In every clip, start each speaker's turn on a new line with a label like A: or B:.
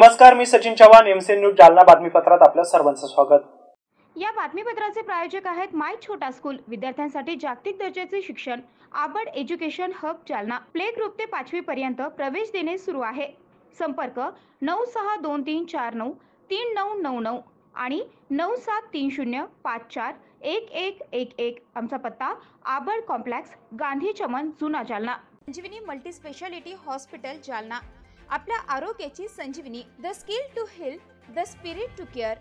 A: नमस्कार, मी Sachin Chavan, MC news Jalna बातमीपत्रात आपल्या सर्वांचं स्वागत।
B: या बातमीपत्राचे प्रायोजक आहेत माय छोटा स्कूल, विद्यार्थ्यांसाठी जागतिक दर्जाचे शिक्षण, Abad education hub Jalna. Play group ते 5वी पर्यंत प्रवेश देणे सुरू आहे। संपर्क 9623493999 आणि 9730541111। आमचा पत्ता आबड कॉम्प्लेक्स, गांधी चमन, जुना Jalna. Sanjeevani multi speciality hospital Jalna, आपल्या आरोग्याची संजीवनी। The skill to heal, the spirit to care.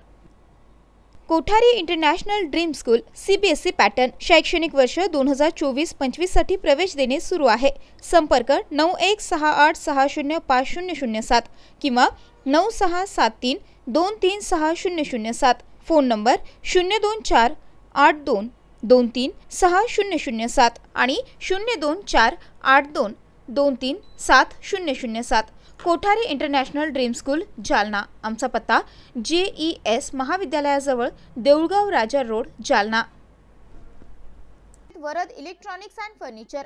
B: Kothari international dream school CBSE pattern शैक्षणिक वर्ष 2024-25 साठी प्रवेश देणे सुरू आहे। संपर्क 9168605007 किंवा 9673236007। फोन नंबर 02482236007 आणि 02482237007। Kothari international dream school Jalna. आमचा पत्ता JES महाविद्यालयाजवळ, Deulgaon Raja road, Jalna. Varad electronics and furniture,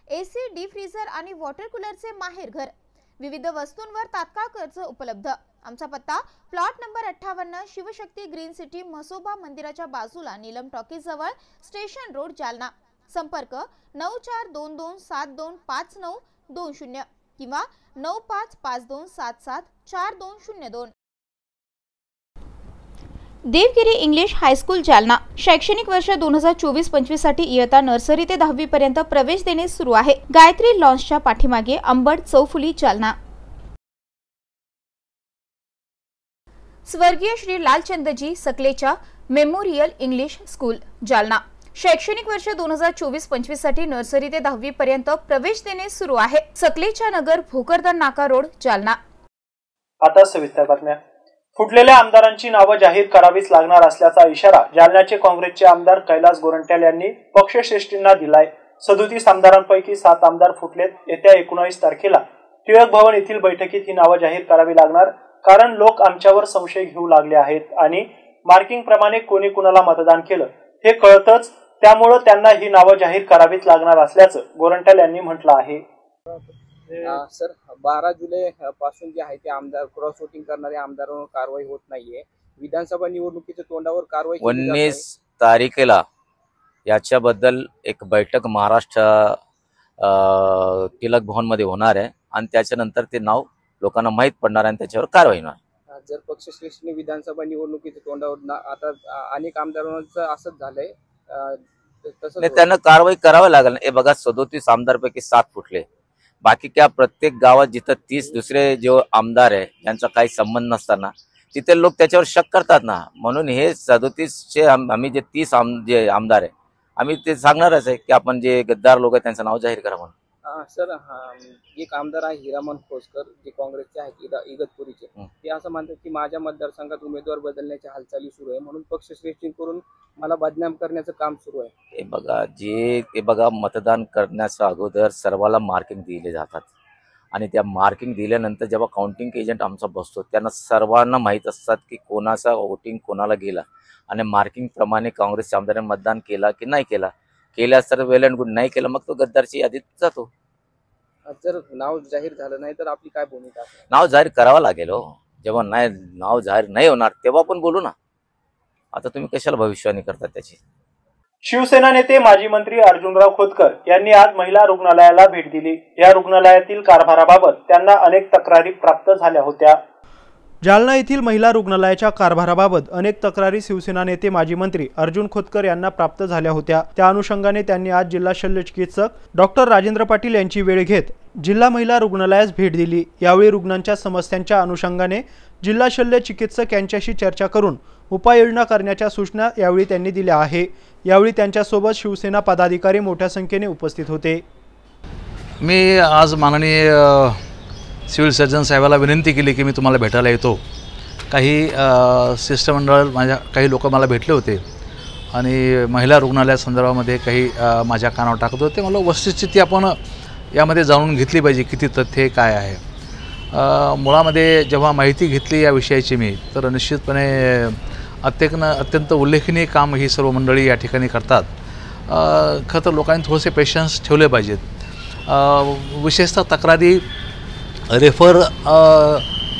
B: AC, deep freezer आणि वॉटर कूलरचे माहेरघर। विविध वस्तूंवर तात्काळ कर्ज उपलब्ध। आमचा पत्ता plot number 58, Shivshakti green city, Masoba मंदिराच्या बाजूला, नीलम टॉकीज जवळ, स्टेशन रोड, जालना। संपर्क 9422725920 किंवा 9552774202। देवगिरी इंग्लिश हायस्कूल जालना शैक्षणिक वर्ष 2024-25 साठी इयत्ता नर्सरी ते 10वी पर्यंत प्रवेश देणे सुरू आहे। गायत्री लॉन्सच्या पाठीमागे, अंबड चौफुली, जालना। स्वर्गीय Shri Lalchandji Sakalecha memorial English school Jalna शैक्षणिक वर्ष 2024-25 साठी नर्सरी ते 10वी पर्यंत प्रवेश देणे सुरू आहे। सकलेचा नगर, भोकरदन नाका रोड, जालना।
A: आता सविस्तर बातम्या। फुटलेल्या आमदारांची नावं जाहीर करावीच लागणार असल्याचा इशारा जालन्याचे काँग्रेसचे आमदार कैलास गोरंट्याल यांनी पक्षश्रेष्ठींना दिलाय। 37 आमदारांपैकी 7 आमदार फुटलेत। येत्या 19 तारखेला टिळक भवन येथील बैठकीत ही नावं जाहीर करावी लागणार, कारण लोक आमच्यावर संशय घेऊ लागले आहेत आणि मार्किंग प्रमाणे कोणी कुणाला मतदान केलं हे कळतच, त्यामुळे त्यांना ही नावं जाहीर करावीच लागणार असल्याचं गोरंट्याल यांनी म्हटलं आहे।
C: सर 12 जुलै पासून जे आहे ते आमदार क्रॉस वोटिंग करणारे आमदारांवर कारवाई होत नाहीये। विधानसभा निवडणुकीच्या तोंडावर कारवाई
D: 19 तारखेला याच्याबद्दल एक बैठक महाराष्ट्र टिळक भवन मध्ये होणार आहे आणि त्याच्यानंतर ते नाव लोकांना माहित पडणार आणि त्याच्यावर कारवाई होणार।
C: जर पक्षश्रेष्ठीने विधानसभा निवडणुकीच्या तोंडावर आता अनेक आमदारांचं असंच झालंय, तसं
D: त्यांना कारवाई करावी लागेल। हे बघा, 37 आमदारपैकी 7 फुटले, बाकी क्या प्रत्येक गावात जिथं 30 दुसरे जे आमदार आहे यांचा काही संबंध नसताना तिथे लोक त्याच्यावर शक करतात ना, म्हणून हे 37चे आम्ही जे 30 जे आमदार आहे आम्ही ते सांगणारच आहे की आपण जे गद्दार लोक आहेत त्यांचं नाव जाहीर करा म्हणून।
C: सर एक आमदार आहे हिरामन खोसकर, जे काँग्रेसचे आहेत इगतपुरीचे, ते असं म्हणतात की माझ्या मतदारसंघात उमेदवार बदलण्याच्या हालचाली सुरू आहे, म्हणून पक्षश्रेष्ठींकडून मला बदनाम करण्याचं काम सुरू आहे।
D: हे बघा मतदान करण्याच्या अगोदर सर्वाला मार्किंग दिले जातात आणि त्या मार्किंग दिल्यानंतर जेव्हा काउंटिंग एजंट आमचा बसतो त्यांना सर्वांना माहीत असतात की कोणाचा वोटिंग कोणाला गेला आणि मार्किंग प्रमाणे काँग्रेसच्या आमदारांनी मतदान केला की नाही केला, केल्यास तर वेल अँड गुड, नाही केलं मग तो गद्दारची यादीत जातो।
C: जर नाव जाहीर झालं नाही तर आपली काय भूमिका?
D: नाव जाहीर करावं लागेल हो, जेव्हा नाही नाव जाहीर नाही होणार तेव्हा पण बोलू ना। आता तुम्ही कशाला भविष्यवाणी करतात त्याची?
A: शिवसेना नेते माजी मंत्री अर्जुनराव खोतकर यांनी आज महिला रुग्णालयाला भेट दिली। या रुग्णालयातील कारभाराबाबत त्यांना अनेक तक्रारी प्राप्त झाल्या होत्या। जालना येथील महिला रुग्णालयाच्या कारभाराबाबत अनेक तक्रारी शिवसेना नेते माजी मंत्री अर्जुन खोतकर यांना प्राप्त झाल्या होत्या। त्या अनुषंगाने त्यांनी आज जिल्हा शल्य चिकित्सक डॉक्टर राजेंद्र पाटील यांची वेळ घेत जिल्हा महिला रुग्णालयास भेट दिली। यावेळी रुग्णांच्या समस्यांच्या अनुषंगाने जिल्हा शल्य चिकित्सक यांच्याशी चर्चा करून उपाययोजना करण्याच्या सूचना यावेळी त्यांनी दिल्या आहे। यावेळी त्यांच्यासोबत शिवसेना पदाधिकारी मोठ्या संख्येने उपस्थित होते।
E: मी आज माननीय सिव्हिल सर्जन साहेबाला विनंती केली की मी तुम्हाला भेटायला येतो। काही शिष्टमंडळ काही लोक मला भेटले होते आणि महिला रुग्णालयासंदर्भामध्ये काही माझ्या कानावर टाकत होते। मला वस्तुस्थिती आपण यामध्ये जाणून घेतली पाहिजे, किती तथ्य काय आहे। मुळामध्ये जेव्हा माहिती घेतली या विषयाची मी, तर निश्चितपणे अत्यंत उल्लेखनीय काम ही सर्व मंडळी या ठिकाणी करतात। खरं तर लोकांनी थोडेसे पेशन्स ठेवले पाहिजेत। विशेषतः तक्रारी रेफर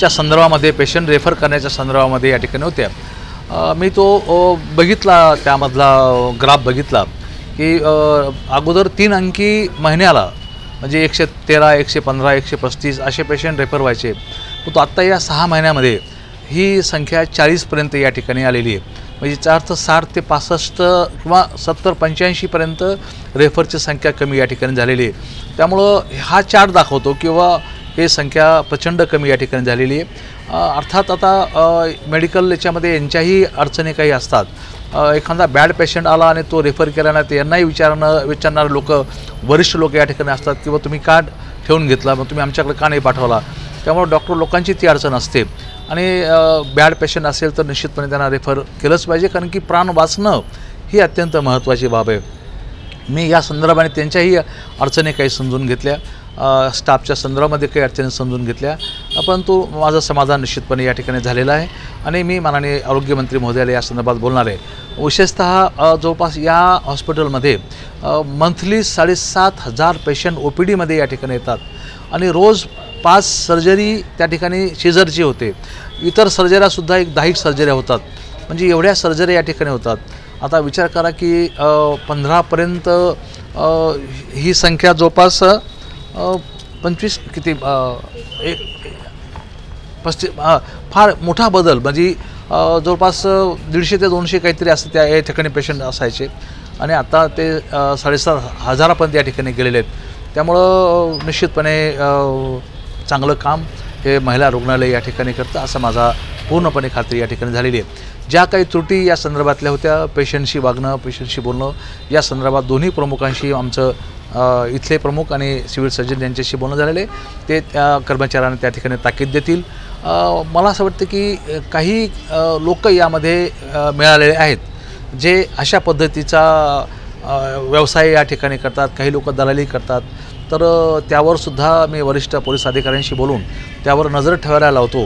E: च्या संदर्भामध्ये पेशंट रेफर करण्याच्या संदर्भामध्ये या ठिकाणी होत्या। मी तो बघितला, त्यामधला ग्राफ बघितला की अगोदर 3 अंकी महिन्याला म्हणजे 113, 115, 135 असे पेशंट रेफर व्हायचे, परंतु आत्ता या 6 महिन्यामध्ये ही संख्या 40पर्यंत या ठिकाणी आलेली आहे। म्हणजे याचा अर्थ 60 ते 65 किंवा 70-85 पर्यंत रेफरची संख्या कमी या ठिकाणी झालेली आहे। त्यामुळं हा चार्ट दाखवतो किंवा ही संख्या प्रचंड कमी या ठिकाणी झालेली आहे। अर्थात आता मेडिकल याच्यामध्ये यांच्याही अडचणी काही असतात। एखादा बॅड पेशंट आला आणि तो रेफर केला नाही तर यांनाही विचारणारे लोक, वरिष्ठ लोक या ठिकाणी असतात किंवा तुम्ही का ठेवून घेतला, मग तुम्ही आमच्याकडे का नाही पाठवला। त्यामुळे डॉक्टर लोकांची ती अडचण असते आणि बॅड पेशंट असेल तर निश्चितपणे त्यांना रेफर केलंच पाहिजे, कारण की प्राण वाचणं ही अत्यंत महत्त्वाची बाब आहे। मी या संदर्भाने त्यांच्याही अडचणी काही समजून घेतल्या, स्टाफच्या संदर्भामध्ये काही अडचणी समजून घेतल्या, परंतु माझं समाधान निश्चितपणे या ठिकाणी झालेलं आहे आणि मी माननीय आरोग्यमंत्री महोदयाला या संदर्भात बोलणार आहे। विशेषतः जवळपास या हॉस्पिटलमध्ये मंथली 7,500 पेशंट OPDमध्ये या ठिकाणी येतात आणि रोज 5 सर्जरी त्या ठिकाणी सीझरची होते। इतर सर्जऱ्यासुद्धा 10 सर्जऱ्या होतात, म्हणजे एवढ्या सर्जऱ्या या ठिकाणी होतात। आता विचार करा की 15पर्यंत ही संख्या जवळपास 25 किती 35 फार मोठा बदल, म्हणजे जवळपास 150 ते 200 काहीतरी असं त्या या ठिकाणी पेशंट असायचे आणि आता ते 7,500पर्यंत या ठिकाणी गेलेले आहेत। त्यामुळं निश्चितपणे चांगलं काम हे महिला रुग्णालय या ठिकाणी करतं असं माझा पूर्णपणे खात्री या ठिकाणी झालेली आहे। ज्या काही त्रुटी या संदर्भातल्या होत्या, पेशंटशी वागणं, पेशंटशी बोलणं, या संदर्भात दोन्ही प्रमुखांशी आमचं इथले प्रमुख आणि सिव्हिल सर्जन यांच्याशी बोलणं झालेले, ते त्या कर्मचाऱ्यांना त्या ठिकाणी ताकीद देतील। मला असं वाटतं की काही लोक यामध्ये मिळालेले आहेत जे अशा पद्धतीचा व्यवसाय या ठिकाणी करतात, काही लोक दलाली करतात, तर त्यावरसुद्धा मी वरिष्ठ पोलीस अधिकाऱ्यांशी बोलून त्यावर नजर ठेवायला लावतो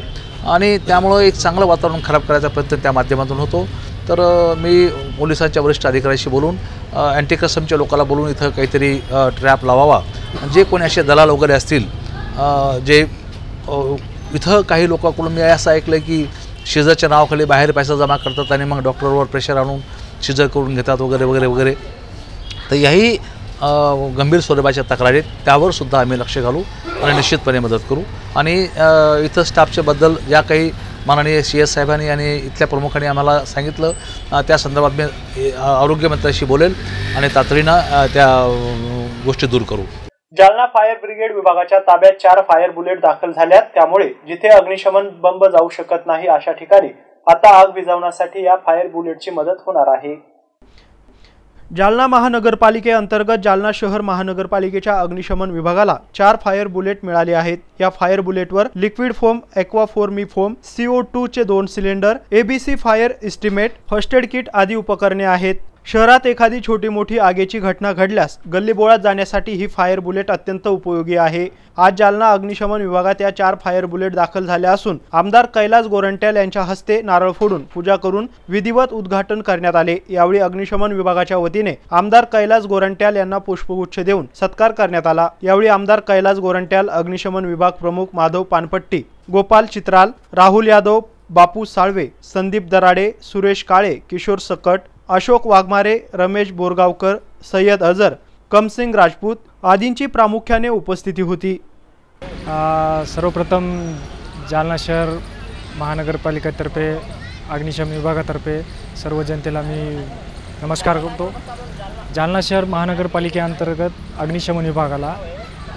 E: आणि त्यामुळं एक चांगलं वातावरण खराब करायचा प्रयत्न त्या माध्यमातून होतो। तर मी पोलिसांच्या वरिष्ठ अधिकाऱ्यांशी बोलून अँटी कस्टमच्या लोकांना बोलून इथं काहीतरी ट्रॅप लावावा। जे कोणी असे दलाल वगैरे असतील जे इथं काही लोकांकडून मी असं ऐकलं की शिजरच्या नावाखाली बाहेर पैसा जमा करतात आणि मग डॉक्टरवर प्रेशर आणून शिजर करून घेतात वगैरे वगैरे वगैरे, तर याही गंभीर स्वरूपाच्या तक्रारी त्यावरसुद्धा आम्ही लक्ष घालू आणि निश्चितपणे मदत करू। आणि इथं स्टाफच्याबद्दल ज्या काही माननीय CS साहेबांनी आणि इथल्या प्रमुखांनी आम्हाला सांगितलं त्या संदर्भात मी आरोग्यमंत्र्यांशी बोलेल आणि तातडीनं त्या गोष्टी दूर करू।
A: जालना फायर ब्रिगेड विभागाच्या ताब्यात 4 फायर बुलेट दाखल झाल्यात, त्यामुळे जिथे अग्निशमन बंब जाऊ शकत नाही अशा ठिकाणी आता आग विझवण्यासाठी या फायर बुलेटची मदत होणार आहे। जालना महानगरपालिकेअंतर्गत जालना शहर महानगरपालिकेच्या अग्निशमन विभागाला 4 फायर बुलेट मिळाले आहेत। या फायर बुलेटवर liquid foam, aqua forming foam, CO2 चे 2 cylinder, ABC fire estimate, first aid kit आदी उपकरणे आहेत। शहरात एखादी छोटी मोठी आगीची घटना घडल्यास गल्लीबोळात जाण्यासाठी ही फायर बुलेट अत्यंत उपयोगी आहे। आज जालना अग्निशमन विभागात या 4 फायर बुलेट दाखल झाल्या असून आमदार कैलास गोरंट्याल यांच्या हस्ते नारळ फोडून पूजा करून विधिवत उद्घाटन करण्यात आले। यावेळी अग्निशमन विभागाच्या वतीने आमदार कैलास गोरंट्याल यांना पुष्पगुच्छ देऊन सत्कार करण्यात आला। यावेळी आमदार कैलास गोरंट्याल, अग्निशमन विभाग प्रमुख माधव पानपट्टी, गोपाल चित्राल, राहुल यादव, बापू साळवे, संदीप दराडे, सुरेश काळे, किशोर सकट, अशोक वाघमारे, रमेश बोरगावकर, सय्यद अजर, कमसिंग राजपूत आदींची प्रामुख्याने उपस्थिती होती।
F: सर्वप्रथम जालना शहर महानगरपालिकेतर्फे अग्निशमन विभागातर्फे सर्व जनतेला मी नमस्कार करतो। जालना शहर महानगरपालिकेअंतर्गत अग्निशमन विभागाला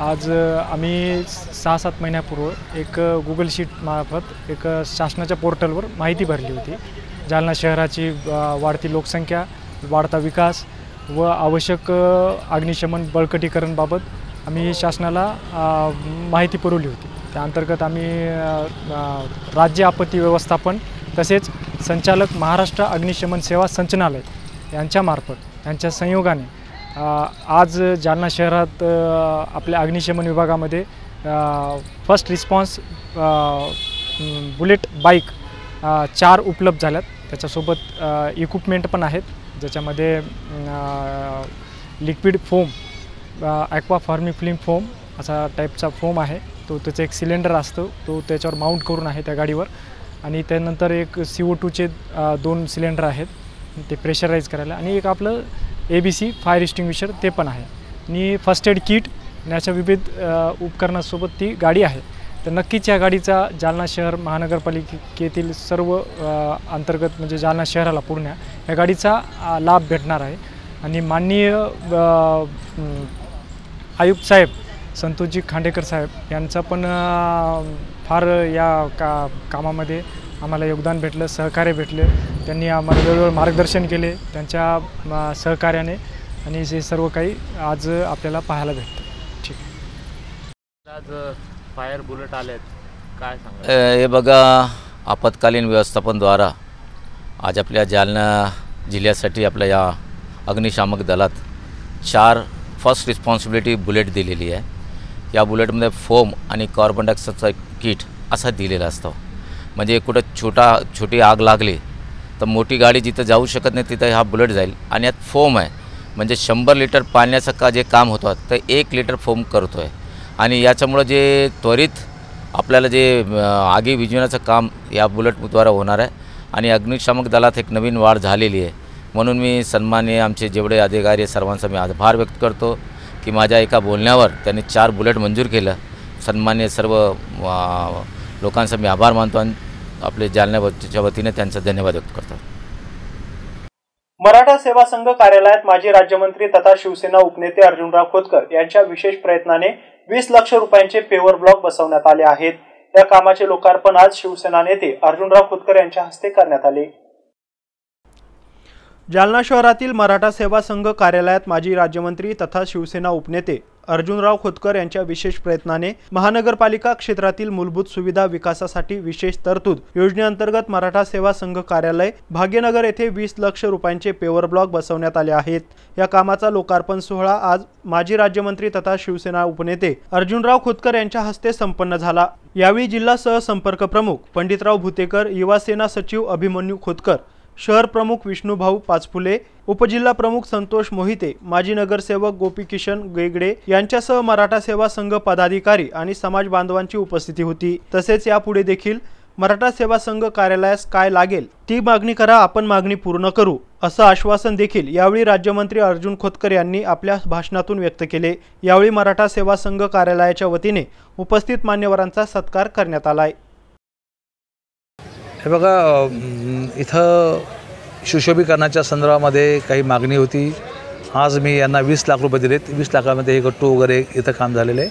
F: आज आम्ही 6-7 महिन्यापूर्वी एक गुगल शीट मार्फत एक शासनाच्या पोर्टलवर माहिती भरली होती। जालना शहराची वाढती लोकसंख्या, वाढता विकास व आवश्यक अग्निशमन बळकटीकरणबाबत आम्ही शासनाला माहिती पुरवली होती। त्या अंतर्गत आम्ही राज्य आपत्ती व्यवस्थापन तसेच संचालक महाराष्ट्र अग्निशमन सेवा संचालनालय यांच्यामार्फत यांच्या संयोगाने आज जालना शहरात आपल्या अग्निशमन विभागामध्ये फर्स्ट रिस्पॉन्स बुलेट बाईक 4 उपलब्ध झाल्यात। त्याच्यासोबत इक्विपमेंट पण आहेत, ज्याच्यामध्ये liquid foam, aqua forming film foam, असा टाईपचा फोम आहे, तो त्याचा एक सिलेंडर असतो, तो त्याच्यावर माउंट करून आहे त्या गाडीवर. आणि त्यानंतर एक CO2चे 2 सिलेंडर आहेत ते प्रेशराईज करायला, आणि एक आपलं ABC फायर एक्स्टिंग्विशर ते पण आहे, आणि फर्स्ट एड किट आणि अशा विविध उपकरणासोबत ती गाडी आहे. तर नक्कीच या गाडीचा जालना शहर महानगरपालिकेतील सर्व अंतर्गत म्हणजे जालना शहराला पूर्ण या गाडीचा लाभ भेटणार आहे. आणि माननीय आयुक्त साहेब संतोषजी खांडेकर साहेब यांचा पण फार या कामामध्ये आम्हाला योगदान भेटलं, सहकार्य भेटलं. त्यांनी आम्हाला वेळोवेळी मार्गदर्शन केले त्यांच्या सहकार्याने, आणि हे सर्व काही आज आपल्याला पाहायला भेटतं. ठीक आहे.
G: आज फायर बुलेट आलेत, काय सांगा?
D: हे बघा, आपत्कालीन व्यवस्थापनद्वारा आज आपल्या जालना जिल्ह्यासाठी आपल्या या अग्निशामक दलात 4 फर्स्ट रिस्पॉन्सिबिलिटी बुलेट दिलेली आहे. या बुलेटमध्ये फोम आणि कार्बन डायऑक्साईडचा किट असा दिलेला असतो. म्हणजे कुठं छोटी आग लागली तर मोठी गाडी जिथं जाऊ शकत नाही तिथं हा बुलेट जाईल. आणि यात फोम आहे, म्हणजे 100 लिटर पाण्याचं जे काम होतं तर 1 लिटर फोम करतो आहे. आणि याच्यामुळं जे त्वरित आपल्याला जे आगी विझवण्याचं काम या बुलेटद्वारा होणार आहे. आणि अग्निशामक दलात एक नवीन वाढ झालेली आहे, म्हणून मी सन्माननीय आमचे जेवढे अधिकारी सर्वांचा मी आभार व्यक्त करतो की माझ्या एका बोलण्यावर त्यांनी 4 बुलेट मंजूर केलं. सन्माननीय सर्व लोकांचा मी आभार मानतो आणि आपले जालन्याच्या वतीने त्यांचा धन्यवाद व्यक्त करतो.
A: मराठा सेवा संघ कार्यालयात माजी राज्यमंत्री तथा शिवसेना उपनेते अर्जुनराव खोतकर यांच्या विशेष प्रयत्नाने 20 लाख रुपयांचे पेवर ब्लॉक बसवण्यात आले आहेत. या कामाचे लोकार्पण आज शिवसेना नेते अर्जुनराव खोतकर यांच्या हस्ते करण्यात आले. जालना शहरातील मराठा सेवा संघ कार्यालयात माजी राज्यमंत्री तथा शिवसेना उपनेते अर्जुनराव खोतकर यांच्या विशेष प्रयत्नाने महानगरपालिका क्षेत्रातील मूलभूत सुविधा विकासासाठी विशेष तरतूद योजनेअंतर्गत मराठा सेवा संघ कार्यालय भाग्यनगर येथे 20 लाख रुपयांचे पेवर ब्लॉक बसवण्यात आले आहेत. या कामाचा लोकार्पण सोहळा आज माजी राज्यमंत्री तथा शिवसेना उपनेते अर्जुनराव खोतकर यांच्या हस्ते संपन्न झाला. यावेळी जिल्हा सहसंपर्क प्रमुख पंडितराव भुतेकर, युवा सेना सचिव अभिमन्यू खोतकर, शहर प्रमुख विष्णुभाऊ पाचफुले, उपजिल्हा प्रमुख संतोष मोहिते, माजी नगरसेवक गोपीकिशन गेगडे यांच्यासह मराठा सेवा संघ पदाधिकारी आणि समाज बांधवांची उपस्थिती होती. तसेच यापुढे देखील मराठा सेवा संघ कार्यालयास काय लागेल ती मागणी करा, आपण मागणी पूर्ण करू, असं आश्वासन देखील यावेळी राज्यमंत्री अर्जुन खोतकर यांनी आपल्या भाषणातून व्यक्त केले. यावेळी मराठा सेवा संघ कार्यालयाच्या वतीने उपस्थित मान्यवरांचा सत्कार करण्यात आलाय.
E: हे बघा, इथं सुशोभीकरणाच्या संदर्भामध्ये काही मागणी होती. आज मी यांना 20 लाख रुपये दिलेत. 20 लाखामध्ये हे गट्टू वगैरे इथं काम झालेलं आहे.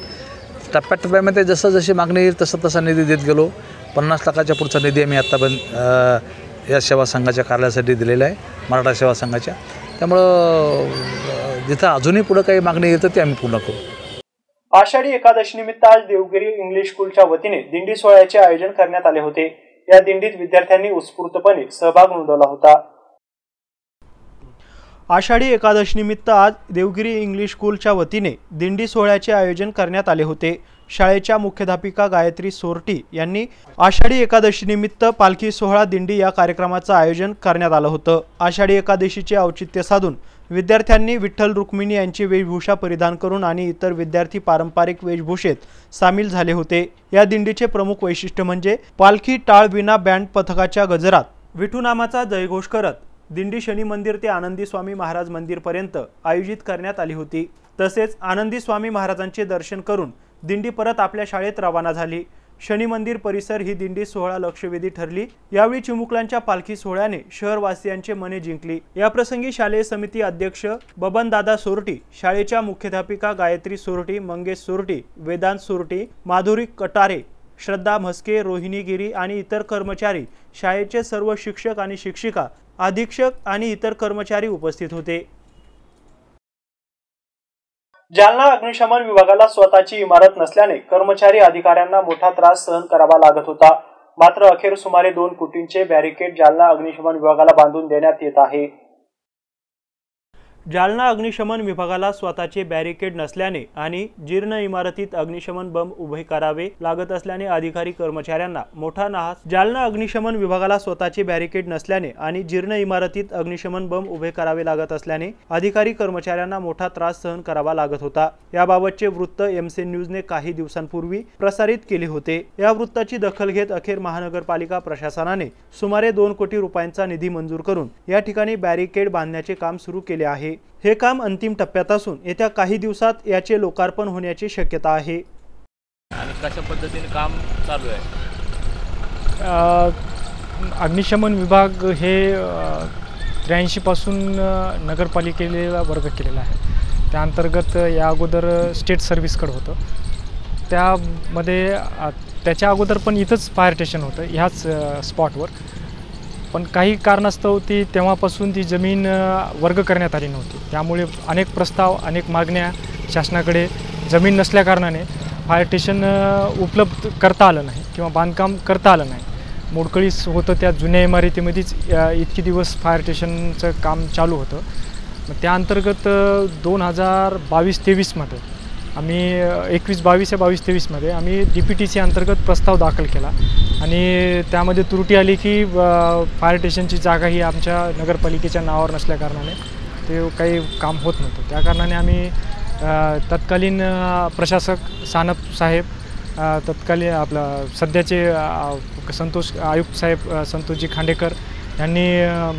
E: टप्प्याटप्प्यामध्ये जसं जशी मागणी येईल तसा निधी देत गेलो. 50 लाखाच्या पुढचा निधी आम्ही आत्तापर्यंत या सेवा संघाच्या कार्यालयासाठी दिलेला आहे, मराठा सेवा संघाच्या. त्यामुळं जिथं अजूनही पुढं काही मागणी येतं ते आम्ही पूर्ण करू.
A: आषाढी एकादशी निमित्त आज देवगिरी इंग्लिश स्कूलच्या वतीने दिंडी सोहळ्याचे आयोजन करण्यात आले होते. या दिंडीत विद्यार्थ्यांनी उत्स्फूर्तपणे सहभाग नोंदवला होता. आषाढी एकादशी निमित्त आज देवगिरी इंग्लिश स्कूलच्या वतीने दिंडी सोहळ्याचे आयोजन करण्यात आले होते. शाळेच्या मुख्याध्यापिका गायत्री सोरटी यांनी आषाढी एकादशी निमित्त पालखी सोहळा दिंडी या कार्यक्रमाचं आयोजन करण्यात आलं होतं. आषाढी एकादशीचे औचित्य साधून विद्यार्थ्यांनी विठ्ठल रुक्मिणी यांची वेशभूषा परिधान करून आणि इतर विद्यार्थी पारंपरिक वेशभूषेत सामील झाले होते. या दिंडीचे प्रमुख वैशिष्ट्य म्हणजे पालखी टाळ विना बँड पथकाच्या गजरात विठू नामाचा जयघोष करत दिंडी शनी मंदिर ते आनंदी स्वामी महाराज मंदिर पर्यंत आयोजित करण्यात आली होती. तसेच आनंदी स्वामी महाराजांचे दर्शन करून दिंडी परत आपल्या शाळेत रवाना झाली. शनी मंदिर परिसर ही दिंडी सोहळा लक्षवेधी ठरली. यावेळी चिमुकल्यांच्या पालखी सोहळ्याने शहरवासियांचे मने जिंकली. या प्रसंगी शालेय समिती अध्यक्ष बबनदादा सोरटी, शाळेच्या मुख्याध्यापिका गायत्री सोरटी, मंगेश सोरटी, वेदांत सोरटी, माधुरी कटारे, श्रद्धा म्हस्के, रोहिणी गिरी आणि इतर कर्मचारी, शाळेचे सर्व शिक्षक आणि शिक्षिका, अधीक्षक आणि इतर कर्मचारी उपस्थित होते. जालना अग्निशमन विभागाला स्वतःची इमारत नसल्याने कर्मचारी अधिकाऱ्यांना मोठा त्रास सहन करावा लागत होता. मात्र अखेर सुमारे 2 कोटींचे बॅरिकेड जालना अग्निशमन विभागाला बांधून देण्यात येत आहे. जालना अग्निशमन विभागाला स्वतःचे बॅरिकेड नसल्याने आणि जीर्ण इमारतीत अग्निशमन बंब उभे करावे लागत असल्याने अधिकारी कर्मचाऱ्यांना मोठा नाहस. जालना अग्निशमन विभागाला स्वतःचे बॅरिकेड नसल्याने आणि जीर्ण इमारतीत अग्निशमन बंब उभे करावे लागत असल्याने अधिकारी कर्मचाऱ्यांना मोठा त्रास सहन करावा लागत होता. याबाबतचे वृत्त MC न्यूजने काही दिवसांपूर्वी प्रसारित केले होते. या वृत्ताची दखल घेत अखेर महानगरपालिका प्रशासनाने सुमारे 2 कोटी रुपयांचा निधी मंजूर करून या ठिकाणी बॅरिकेड बांधण्याचे काम सुरू केले आहे. हे काम अंतिम टप्प्यात असून येत्या काही दिवसात याचे लोकार्पण होण्याची शक्यता आहे.
G: आणि कशा पद्धतीने काम चालू आहे?
F: अग्निशमन विभाग हे 83 पासून नगरपालिकेला वर्ग केलेला आहे. त्या अंतर्गत या अगोदर स्टेट सर्व्हिसकडे होतं. त्याच्या अगोदर पण इथंच फायर स्टेशन होतं ह्याच स्पॉटवर. पण काही कारणास्तव तेव्हापासून ती जमीन वर्ग करण्यात आली नव्हती. त्यामुळे अनेक प्रस्ताव, अनेक मागण्या शासनाकडे जमीन नसल्याकारणाने फायर स्टेशन उपलब्ध करता आलं नाही किंवा बांधकाम करता आलं नाही. मोडकळीस होतं त्या जुन्या इमारतीमध्येच इतके दिवस फायर स्टेशनचं काम चालू होतं. मग त्या अंतर्गत 2022-23मध्ये आम्ही 21-22 या 22-23मध्ये आम्ही DPTC अंतर्गत प्रस्ताव दाखल केला आणि त्यामध्ये त्रुटी आली की फायर स्टेशनची जागा ही आमच्या नगरपालिकेच्या नावावर नसल्याकारणाने ते काही काम होत नव्हतं. त्या कारणाने आम्ही तत्कालीन प्रशासक सानप साहेब, तत्कालीन आपला सध्याचे आयुक्त साहेब संतोषजी खांडेकर यांनी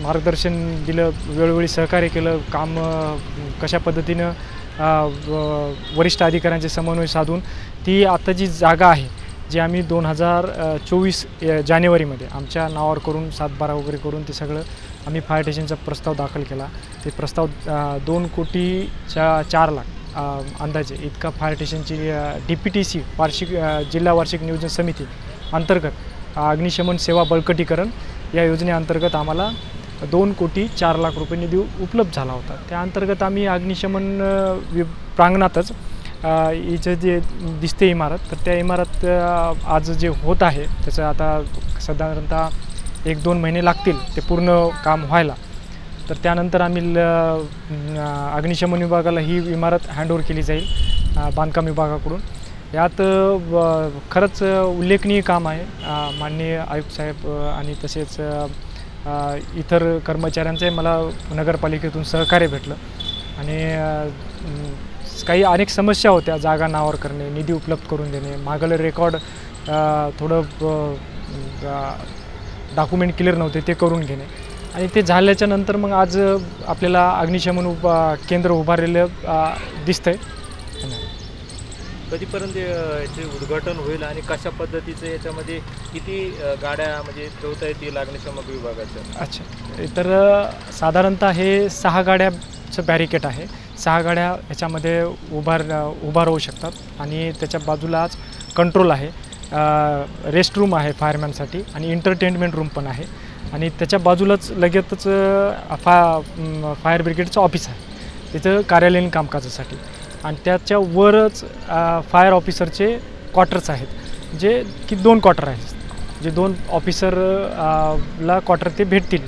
F: मार्गदर्शन दिलं, वेळोवेळी सहकार्य केलं. काम कशा पद्धतीनं वरिष्ठ अधिकाऱ्यांचे समन्वय साधून ती आता जी जागा आहे जी आम्ही 2024 जानेवारीमध्ये आमच्या नावावर करून 7-12 वगैरे करून ते सगळं आम्ही फायर स्टेशनचा प्रस्ताव दाखल केला. ते प्रस्ताव 2,04,00,000 अंदाजे इतका फायर स्टेशनची DPTC जिल्हा वार्षिक नियोजन समिती अंतर्गत अग्निशमन सेवा बळकटीकरण या योजनेअंतर्गत आम्हाला 2,04,00,000 रुपये निधी उपलब्ध झाला होता. त्या अंतर्गत आम्ही अग्निशमन प्रांगणातच इथं जे दिसते इमारत, तर त्या इमारत आज जे होत आहे त्याचं आता साधारणतः 1-2 महिने लागतील ते पूर्ण काम व्हायला. तर त्यानंतर आम्ही अग्निशमन विभागाला ही इमारत हँडओव्हर केली जाईल बांधकाम विभागाकडून. यात खरंच उल्लेखनीय काम आहे. माननीय आयुक्त साहेब आणि तसेच इतर कर्मचाऱ्यांचे मला नगरपालिकेतून सहकार्य भेटलं आणि काही अनेक समस्या होत्या. जागा नावावर करणे, निधी उपलब्ध करून देणे, मागलं रेकॉर्ड थोडं डॉक्युमेंट क्लिअर नव्हते ते करून घेणे आणि ते झाल्याच्या नंतर मग आज आपल्याला अग्निशमन केंद्र उभारलेलं दिसतंय.
G: कधीपर्यंत याचे उद्घाटन होईल आणि कशा पद्धतीचं याच्यामध्ये किती गाड्या म्हणजे ठेवता येतील अग्निशमन विभागाच्या?
F: अच्छा, तर साधारणतः हे 6 गाड्याचं बॅरिकेड आहे. 6 गाड्या ह्याच्यामध्ये उभा राहू शकतात आणि त्याच्या बाजूलाच कंट्रोल आहे, रेस्ट रूम आहे फायरमॅनसाठी आणि एंटरटेनमेंट रूम पण आहे आणि त्याच्या बाजूलाच लगेचच फायर ब्रिगेडचं ऑफिस आहे तिथं कार्यालयीन कामकाजासाठी आणि त्याच्यावरच फायर ऑफिसरचे क्वार्टर्स आहेत जे की 2 क्वार्टर आहेत. जे 2 ऑफिसरला क्वार्टर ते भेटतील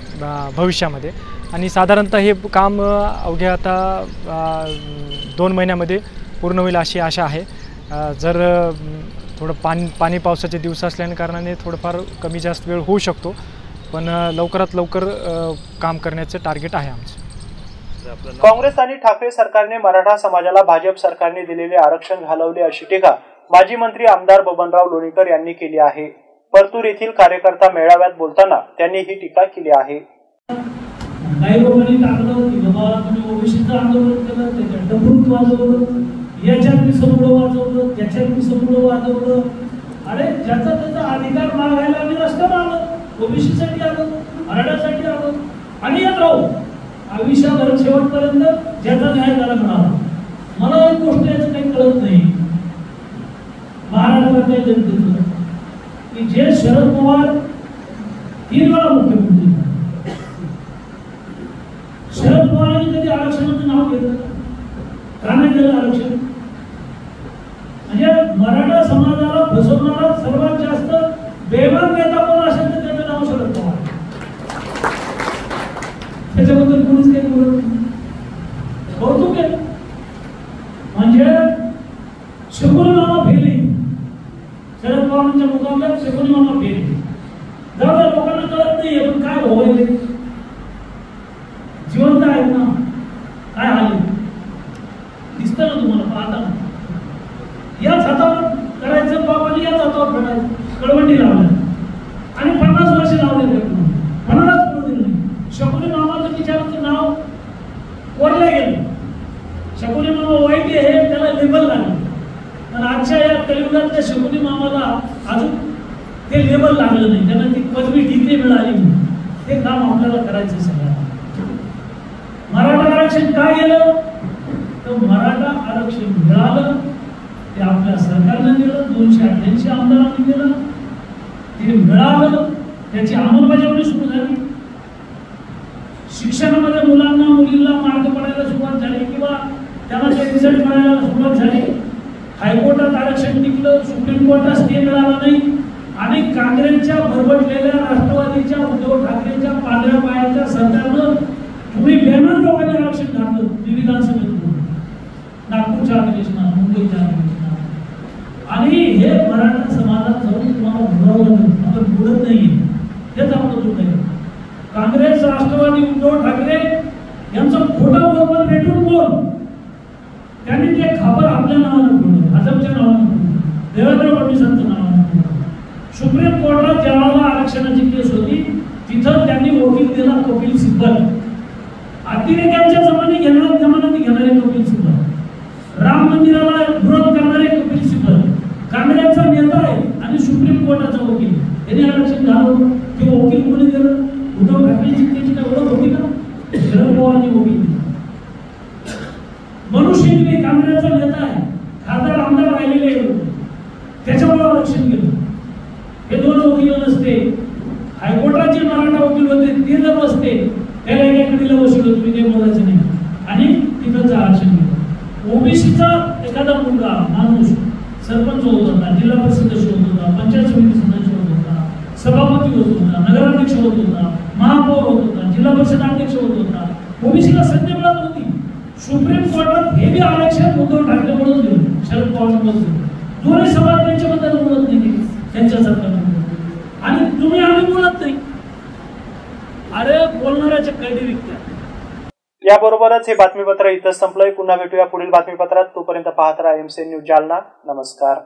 F: भविष्यामध्ये आणि साधारणतः हे काम अवघ्या आता 2 महिन्यामध्ये पूर्ण होईल अशी आशा आहे. जर थोडं पाणी पावसाचे दिवस असल्याने कारणाने थोडंफार कमी जास्त वेळ होऊ शकतो, पण लवकरात लवकर काम करण्याचं टार्गेट आहे आमचं.
A: काँग्रेस आणि ठाकरे सरकारने मराठा समाजाला भाजप सरकारने दिलेले आरक्षण घालवले अशी टीका माजी मंत्री आमदार बबनराव लोणीकर यांनी केली आहे. परतूर येथील कार्यकर्ता मेळाव्यात बोलताना त्यांनी ही टीका केली आहे.
H: काही लोकांनी टाकलं की बाबा तुम्ही ओबीसीचं आंदोलन केलं, त्याच्यात डबूट वाजवलं, याच्यात मी समोर वाजवलं, त्याच्यात मी समोर वाजवलं. अरे ज्याचा त्याचा अधिकार मागायला आम्ही रस्त्यावर आलो, ओबीसीसाठी आलो, मराठासाठी आलो आणि येत राहू आयुष्याभर शेवटपर्यंत ज्याचा न्याय त्याला मिळाला. मला एक गोष्ट याचं काही कळत नाही महाराष्ट्रातल्या जनतेचं की जे शरद पवार 3 वेळा मुख्यमंत्री, शरद पवारांनी कधी आरक्षणाचं नाव घेतलं का नाही केलं आरक्षण? म्हणजे मराठा समाजाला फसवणारा सर्वात जास्त बेमान नेता कोण असेल तर त्याचं नाव शरद पवार. त्याच्याबद्दल कोणीच काही बोलत नाही. कौतुक आहे. म्हणजे शकुनी मामा फेले, शरद पवारांच्या मुकाबल्यात शकुनी मामा फेले. जाऊ द्या, लोकांना कळत नाहीये पण काय होईल, जिवंत आहेत ना, काय आले दिसतं ना तुम्हाला, पाहता ना. याच हातावर करायचं बाप आणि याच हातावर फेडायचं, कळवंडी लावल्या आणि 50 वर्ष लावले, 50 करू दिलं नाही. शकुनी मामाचं विचाराचं नाव कोरलं गेलं. शकुनी मामा वाईट आहे त्याला लेबल लागलं, पण आजच्या या कलियुगातल्या शकुनी मामाला अजून ते लेबल लागलं नाही, त्यांना ती पदवी डिग्री मिळाली नाही. ते काम आपल्याला करायचं सगळ्यांना. मराठा आरक्षण काय गेलं तर मराठा आरक्षण मिळालं ते आपल्या सरकारनं दिलं, 288 आमदारांनी दिलं, ते मिळालं, त्याची अंमलबजावणी सुरू झाली. शिक्षणामध्ये मुलांना मुलींना मार्ग पडायला सुरुवात झाली किंवा त्यांना ते रिझल्ट मिळायला सुरुवात झाली. हायकोर्टात आरक्षण टिकलं, सुप्रीम कोर्टात स्टे मिळाला नाही आणि काँग्रेसच्या भरभटलेल्या राष्ट्रवादीच्या उद्धव ठाकरेच्या पांढऱ्या पायाच्या सरकारनं तुम्ही बॅनर लोकांनी आरक्षण घातलं. विधानसभेत नागपूरच्या अधिवेशनात, मुंबईच्या अधिवेशनात, आणि हे मराठा समाजात जाऊन तुम्हाला बोलावलं आपण बोलत नाही, हेच आपलं दुःख आहे. काँग्रेस राष्ट्रवादी उद्धव ठाकरे यांचं खोटं बोलणं भेटून बोल, त्यांनी ते खापर आपल्या नावानं बोललं, भाजपच्या नावानं बोललं, देवेंद्र फडणवीसांच्या नावानं बोललं. सुप्रीम कोर्टात ज्यावेळेला आरक्षणाची केस होती तिथं त्यांनी वकील दिला कपिल सिब्बल, अतिरेक्यांच्या जमान्यात घेणारे कपिल सिब्बल, राम मंदिराला विरोध करणारे कपिल सिब्बल, काँग्रेसचा नेता आहे आणि सुप्रीम कोर्टाचा वकील, त्यांनी आरक्षण घालवलं. ते वकील कोणी दिलं? उद्धव ठाकरेंची त्याची काय ओळख होती का? शरद पवारांनी वकील दिलं. मनुष्य काँग्रेसचा नेता आहे, खासदार आमदार राहिलेले त्याच्यामुळे आरक्षण गेलं. हे 2 वकील नसते, हायकोर्टाचे मराठा वकील होते ते जर नसते त्याला एका कडीला बसवलं तुम्ही काही बोलायचं नाही आणि तिथंच आरक्षण गेलं. ओबीसीचा एखादा मुलगा माणूस सरपंच होत होता, जिल्हा परिषद सदस्य होत होता, पंचायत समिती सदस्य होत होता, सभापती होत होता, नगराध्यक्ष होत होता, महापौर होत होता, जिल्हा परिषद अध्यक्ष होत होता, ओबीसीला संधी मिळत होती. सुप्रीम कोर्टात हे बी आरक्षण उद्धव ठाकरे म्हणून दिलं, शरद पवार म्हणून दिलं. दोन्ही समाज त्यांच्याबद्दल बोलत नाही त्यांच्या सरकारबद्दल, आणि तुम्ही आम्ही बोलत नाही. अरे बोलणाऱ्याच्या कैदी विकत्या.
A: याबरोबरच हे बातमीपत्र इथं संपलंय. पुन्हा भेटूया पुढील बातमीपत्रात. तोपर्यंत पाहत राहा MC न्यूज जालना. नमस्कार.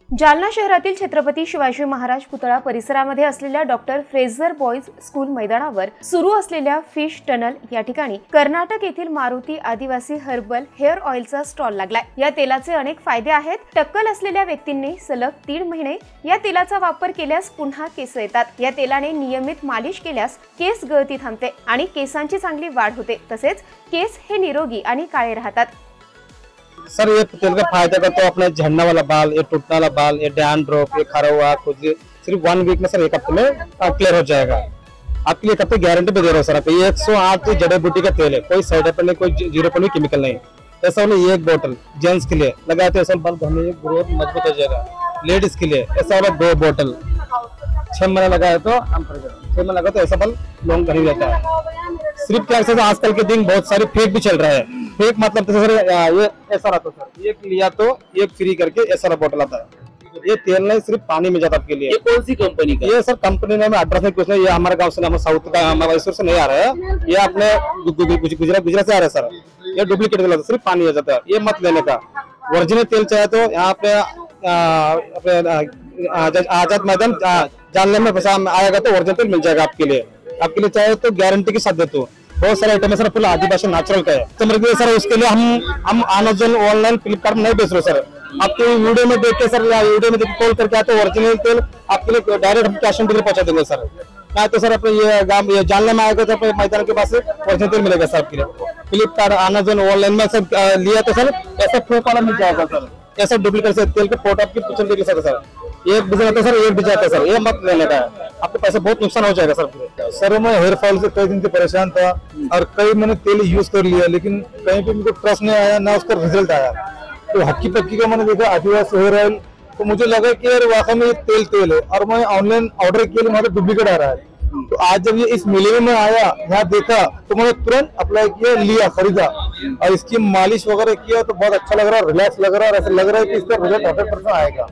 B: जालना शहरातील छत्रपती शिवाजी महाराज पुतळा परिसरामध्ये असलेल्या डॉक्टर फ्रेझर बॉयज स्कूल मैदानावर सुरू असलेल्या फिश टनल या ठिकाणी कर्नाटक येथील मारुती आदिवासी हर्बल हेअर ऑइलचा स्टॉल लागलाय. या तेलाचे अनेक फायदे आहेत. टक्कल असलेल्या व्यक्तींनी सलग 3 महिने या तेलाचा वापर केल्यास पुन्हा केस येतात. या तेलाने नियमित मालिश केल्यास केस गळती थांबते आणि केसांची चांगली वाढ होते. तसेच केस हे निरोगी आणि काळे राहतात.
I: सर ये तेल का फायदा का तो अपने झड़ना वाला बाल, ये टूटने वाला बाल, ये डैंड्रफ, ये खरा हुआ खुजली सिर्फ 1 वीक में सर 1 हफ्ते में क्लियर हो जाएगा. आपके लिए 1 हफ्ते गारंटी पे दे रहा हूँ सर. आप 108 जड़ी बूटी का तेल है, कोई साइड इफेक्ट नहीं, कोई 0% केमिकल नहीं. ऐसा वाला 1 बोतल जेंट्स के लिए लगाते हैं सर, बाल घने ग्रोथ मजबूत हो जाएगा. लेडीज के लिए ऐसा वाला 2 बोतल 6 महीना लगाया तो 6 महीना लगा तो ऐसा बाल लॉन्ग घनी रहता है. सिर्फ क्या है आजकल के दिन बहुत सारे फेक भी चल रहा है. फेक मतलब तो सर ये ऐसा रहता सर, एक लिया तो एक फ्री करके ऐसा बोतल आता है. ये तेल नहीं सिर्फ पानी में जाता आपके लिए.
J: ये कौन सी कंपनी का?
I: ये सर कंपनी ने एड्रेस में कुछ नहीं, ये हमारे गांव से, हमारे साउथ का, हमारे मैसूर से नहीं आ रहा है. ये अपने गुजरात से आ रहा है सर. ये डुप्लीकेट तेल सिर्फ पानी में जाता है. ये मत लेने का. ओरिजिनल तेल चाहे तो यहाँ पे आजाद मैदान जानने में पैसा आएगा तो ओरिजिनल तेल मिल जाएगा आपके लिए. आपके लिए चाहे तो गारंटी के साथ देते हो. बहुत सारे आइटम है सर, फुल आदिवासी नेचुरल का है. तो सर उसके लिए हम अमेजोन ऑनलाइन फ्लिपकार्ट में नहीं बेच रहे सर. आपके वीडियो में देख के सर, या वीडियो में देख कॉल करके आते ओरिजिनल तेल आपके लिए डायरेक्ट हम कैश ऑन डिलीवरी पहुंचा देंगे सर. क्या तो सर अपने ये जानने में आएगा तो अपने मैदान के पास से ओरिजिनल तेल मिलेगा सर आपके लिए. फ्लिपकार्ट अमेजोन ऑनलाइन में सर लिया तो सर ऐसा फ्लोप वाला मिल जाएगा सर. ऐसा डुप्लीकेट से तेल के पोट आपकी चलते के सर एक भी जाता है सर, एक भी जाता है सर, ये मत लेने का है, आपके पैसे बहुत नुकसान हो जाएगा सर। सर मैं हेयर फॉल से कई दिन से परेशान था और कई मैंने तेल यूज कर लिया, लेकिन कहीं पे मुझे ट्रस्ट नहीं आया ना उसका रिजल्ट आया। तो हक्की पक्की का मैंने देखा आदिवासी हेयर ऑयल, तो मुझे लगा कि यार वाकई में ये तेल है, और मैं ऑनलाइन ऑर्डर किया, वहाँ पे डुप्लीकेट आ रहा है। तो आज जब ये इस मेले में आया, यहाँ देखा, तो मैंने तुरंत अप्लाई किया, लिया, खरीदा, और इसकी मालिश वगैरह किया तो बहुत अच्छा लग रहा है, रिलैक्स लग रहा है, और ऐसा लग रहा है कि इसका रिजल्ट 100% आएगा।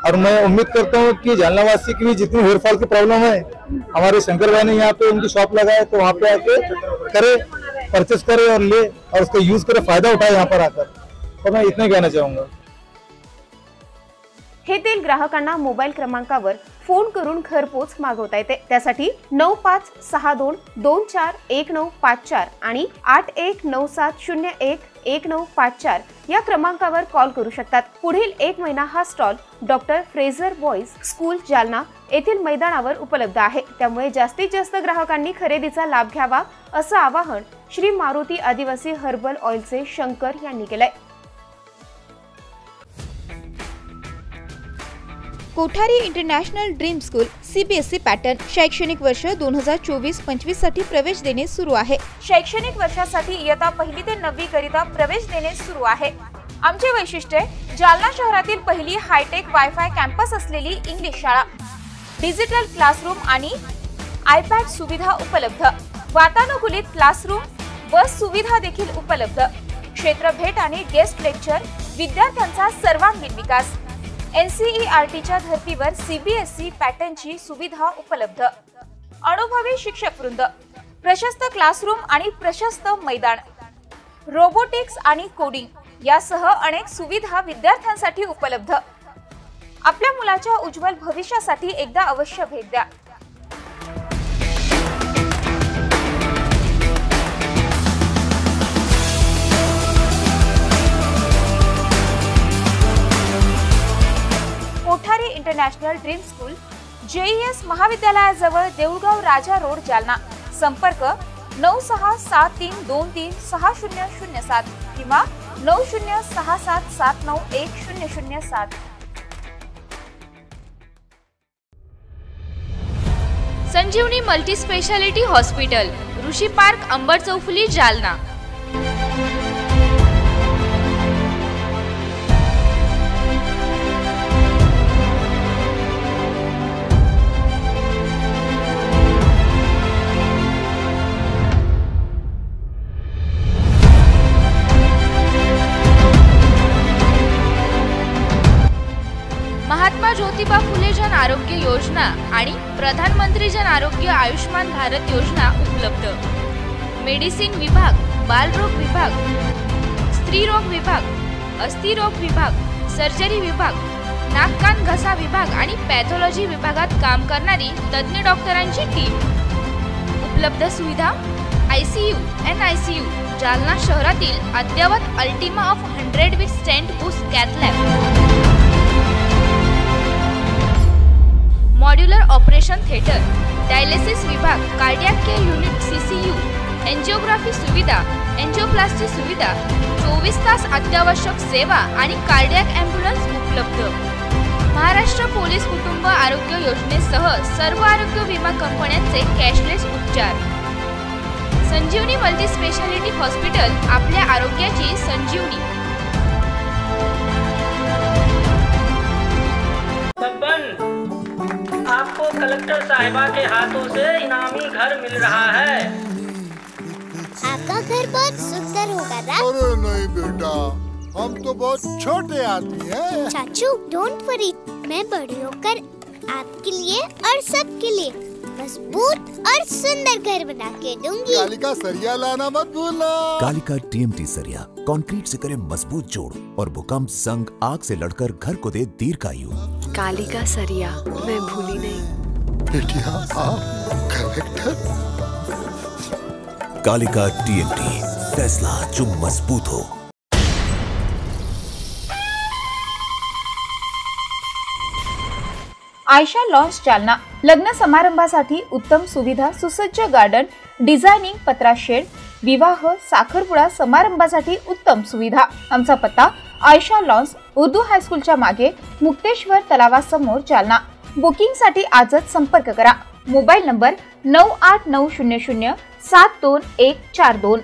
I: और मैं उम्मीद करता हूँ कि जालनावासी की भी जितनी हेयर फॉल की प्रॉब्लम है, हमारे शंकर भाई ने यहाँ पे उनकी शॉप लगाए, तो वहाँ पे आके करे, परचेस करे और ले, और उसका यूज करे, फायदा उठाए यहाँ पर आकर। तो मैं इतना कहना चाहूंगा।
B: हे तेल ग्राहकांना मोबाईल क्रमांकावर फोन करून घरपोच मागवता येते। त्यासाठी 9562241954 आणि 8197011954 या क्रमांकावर कॉल करू शकतात। पुढील 1 महिना हा stall doctor Fraser boys school Jalna येथील मैदानावर उपलब्ध आहे। त्यामुळे जास्तीत जास्त ग्राहकांनी खरेदीचा लाभ घ्यावा असं आवाहन श्री मारुती आदिवासी हर्बल ऑइलचे शंकर यांनी केलंय। Kothari international dream school CBSE pattern शैक्षणिक वर्ष 2024-25 साठी प्रवेश देणे सुरू आहे। शैक्षणिक वर्षासाठी इयत्ता 1ली ते 9वी करिता प्रवेश देणे सुरू आहे। आमचे वैशिष्ट्य जालना शहरातील पहिली हायटेक वायफाय कॅम्पस असलेली इंग्लिश शाळा, डिजिटल क्लासरूम आणि आयपॅड सुविधा उपलब्ध, वातानुकूलित क्लासरूम, बस सुविधा देखील उपलब्ध, क्षेत्र भेट आणि गेस्ट लेक्चर, विद्यार्थ्यांचा सर्वांगीण विकास, NCERTच्या धर्तीवर CBSE पॅटर्नची सुविधा उपलब्ध, अनुभवी शिक्षक वृंद, प्रशस्त क्लासरूम आणि प्रशस्त मैदान, रोबोटिक्स आणि कोडिंग यासह अनेक सुविधा विद्यार्थ्यांसाठी उपलब्ध। आपल्या मुलाच्या उज्ज्वल भविष्यासाठी एकदा अवश्य भेट द्या। Kothari international dream school JES महाविद्यालयाजवळ देऊळगाव राजा रोड जालना। संपर्क 9673236007 किंवा 9067791007। Sanjeevani multi speciality hospital, Rishi park, Ambar चौफुली, जालना। महात्मा ज्योतिबा फुले जन आरोग्य योजना आणि प्रधानमंत्री जन आरोग्य आयुष्मान भारत योजना उपलब्ध। मेडिसिन विभाग, बालरोग विभाग, स्त्रीरोग विभाग, अस्थिरोग विभाग, सर्जरी विभाग, नाक कान घसा विभाग आणि पॅथॉलॉजी विभागात काम करणारी तज्ञ डॉक्टरांची टीम। उपलब्ध सुविधा ICU, NICU, जालना शहरातील अद्ययावत Ultima of 100 with stent boost cath lab, modular operation theatre, dialysis विभाग, cardiac care unit CCU, angiography सुविधा, एंजियोप्लास्टी सुविधा, 24 तास अत्यावश्यक सेवा आणि कार्डियक ॲम्ब्युलन्स उपलब्ध। महाराष्ट्र पोलीस कुटुंब आरोग्य योजनेसह सर्व आरोग्य विमा कंपन्यांचे कॅशलेस उपचार। संजीवनी मल्टी स्पेशालिटी हॉस्पिटल, आपल्या आरोग्याची संजीवनी।
J: आपको कलेक्टर साहिबा के हाथों से इनामी घर मिल रहा है।
K: आपका घर बहुत सुंदर होगा ना?
L: अरे नहीं बेटा, हम तो बहुत छोटे आदमी हैं।
K: चाचू डोंट वरी, मैं बड़ी होकर आपके लिए और सबके लिए मजबूत और सुंदर घर बना के दूंगी।
L: कालिका सरिया लाना मत भूलना।
M: कालिका TMT सरिया कंक्रीट से करे मजबूत जोड़ और भूकंप संग आग से लड़कर घर को दे दीर्घायु।
N: कालिका सरिया मैं भूली नहीं।
L: बेटिया आप कलेक्टर।
M: कालिका TMT, फैसला जो मजबूत हो।
B: आयशा लॉन्स जालना, लग्न समारंभासाठी उत्तम सुविधा, सुसज्ज गार्डन, डिझायनिंग, पत्रा शेड, विवाह, साखरपुडा समारंभासाठी उत्तम सुविधा। आमचा पत्ता आयशा लॉन्स उर्दू हायस्कूलच्या मागे मुक्तेश्वर तलावासमोर जालना। बुकिंगसाठी आजच संपर्क करा। Mobile number 9890072142।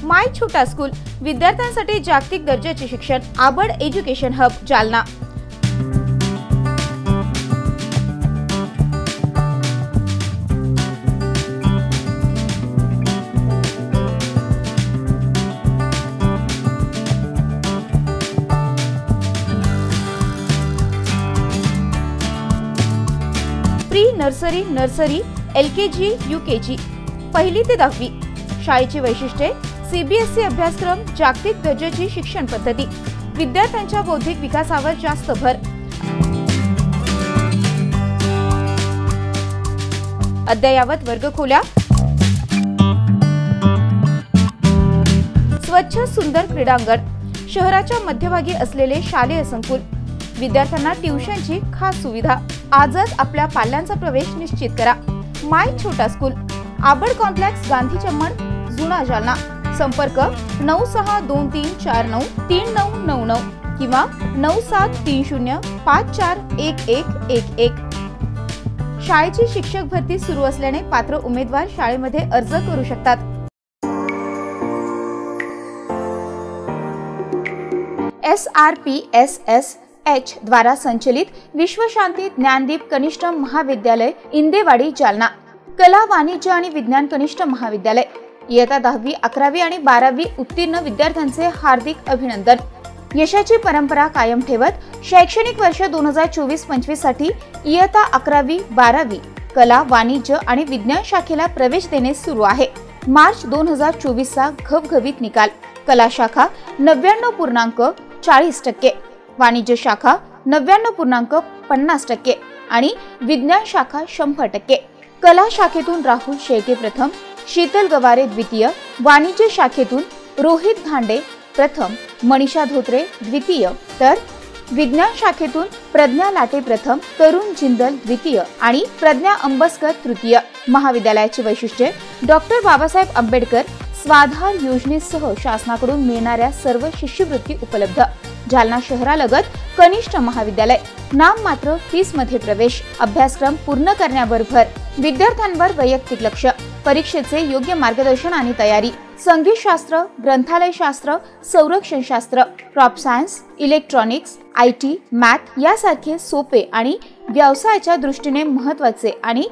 B: माय छोटा स्कूल विद्यार्थ्यांसाठी जागतिक दर्जाचे शिक्षण। Abad education hub Jalna. Pre nursery, nursery, LKG, UKG, पहिली ते 10वी। शाळेची वैशिष्ट्ये: CBSE अभ्यासक्रम, जागतिक दर्जाची शिक्षण पद्धती, विद्यार्थ्यांच्या बौद्धिक विकासावर जास्त भर। अद्ययावत वर्गखोल्या, स्वच्छ सुंदर क्रीडांगण, शहराच्या मध्यभागी असलेले शालेय संकुल, विद्यार्थ्यांना ट्युशनची खास सुविधा। आजच आपल्या पाल्यांचा प्रवेश निश्चित करा। माय छोटा स्कूल, आबड कॉम्प्लेक्स, गांधी चमन, जुना जालना। संपर्क 9623493999 किंवा 9730541111। शाळेची शिक्षक भरती सुरू असल्याने पात्र उमेदवार शाळेमध्ये अर्ज करू शकतात। SRPSSH द्वारा संचलित विश्वशांती ज्ञानदीप कनिष्ठ महाविद्यालय, इंदेवाडी, जालना। कला, वाणिज्य आणि विज्ञान कनिष्ठ महाविद्यालय। इयत्ता 10वी, 11वी आणि 12वी उत्तीर्ण विद्यार्थ्यांचे हार्दिक अभिनंदन। यशाची परंपरा कायम ठेवत शैक्षणिक वर्ष 2024-25 साठी इयत्ता 11वी, 12वी कला, वाणिज्य आणि विज्ञान शाखेला प्रवेश देणे सुरू आहे। मार्च 2024 चा घवघवीत निकाल। कला शाखा 99.40%, वाणिज्य शाखा 99.50% आणि विज्ञान शाखा 100%। कला शाखेतून राहुल शेळके प्रथम, शीतल गवारे द्वितीय, वाणिज्य शाखेतून रोहित धांडे प्रथम, मनीषा धोत्रे द्वितीय, तर विज्ञान शाखेतून प्रज्ञा लाटे प्रथम, तरुण जिंदल द्वितीय आणि प्रज्ञा अंबस्कर तृतीय। महाविद्यालयाची वैशिष्ट्ये: डॉक्टर बाबासाहेब आंबेडकर स्वाधार योजनेसह शासनाकडून मिळणाऱ्या सर्व शिष्यवृत्ती उपलब्ध। जालना शहरालगत कनिष्ठ महाविद्यालय, नाममात्र फीस मध्ये प्रवेश, अभ्यासक्रम पूर्ण करण्यावर भर, विद्यार्थ्यांवर वैयक्तिक लक्ष, परीक्षेचे योग्य मार्गदर्शन आणि तयारी, संगीतशास्त्र, ग्रंथालयशास्त्र, संरक्षणशास्त्र, crop science, electronics, IT, math यासारखे सोपे आणि व्यवसायाच्या दृष्टीने महत्त्वाचे आणि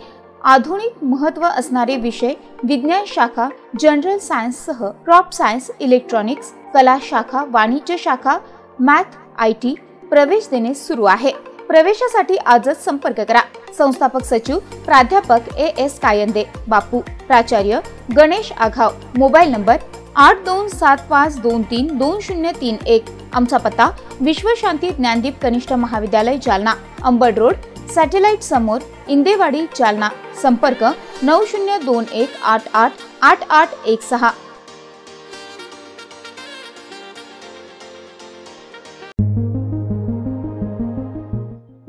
B: आधुनिक महत्त्व असणारे विषय। विज्ञान शाखा, जनरल सायन्स सह क्रॉप सायन्स, इलेक्ट्रॉनिक्स, कला शाखा, वाणिज्य शाखा, मॅथ, IT प्रवेश देणे सुरू आहे। प्रवेशासाठी आजच संपर्क करा। संस्थापक सचिव प्राध्यापक AS कायंदे, बापू, प्राचार्य गणेश आघाव। Mobile number 8275232031। आमचा पत्ता विश्वशांती ज्ञानदीप कनिष्ठ महाविद्यालय, जालना, अंबड रोड, सॅटेलाइट समोर, इंदेवाडी, जालना। संपर्क 9021888816।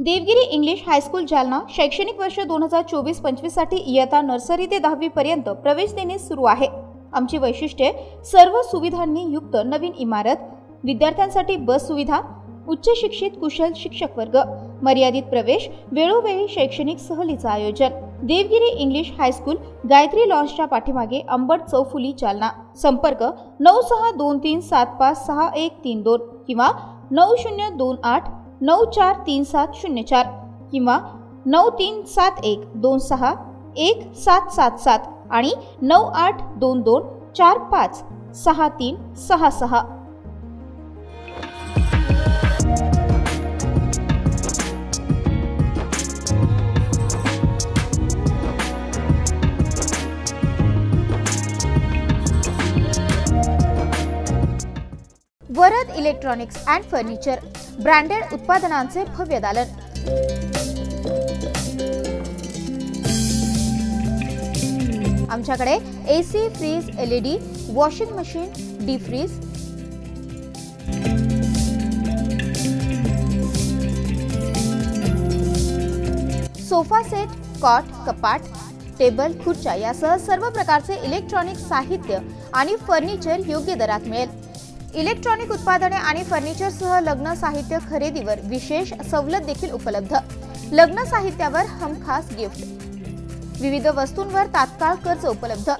B: Devgiri English high school, Jalna. शैक्षणिक वर्ष 2024-25 साठी इयत्ता नर्सरी ते 10वी पर्यंत प्रवेश देणे सुरू आहे। आमची वैशिष्ट्ये: सर्व सुविधांनी युक्त नवीन इमारत, विद्यार्थ्यांसाठी बस सुविधा, उच्च शिक्षित कुशल शिक्षक वर्ग, मर्यादित प्रवेश, वेळोवेळी शैक्षणिक सहलीचं आयोजन। देवगिरी इंग्लिश हायस्कूल, गायत्री लॉन्सच्या पाठीमागे, अंबड चौफुली, जालना। संपर्क 9623756132 किंवा 9028943704 किंवा 9371261777 आणि 9822456366। Varad electronics and furniture, branded उत्पादनांचे भव्य दालन. आमच्याकडे AC, fridge, LED, washing machine, deep fridge, sofa set, cot, कपाट, टेबल, खुर्च्या यासह सर्व प्रकारचे इलेक्ट्रॉनिक साहित्य आणि फर्निचर योग्य दरात मिळेल. इलेक्ट्रॉनिक उत्पादने आणि फर्निचरसह लग्न साहित्य खरेदीवर विशेष सवलत देखील उपलब्ध. लग्न साहित्यावर हमखास गिफ्ट, विविध वस्तूंवर तात्काळ कर्ज उपलब्ध.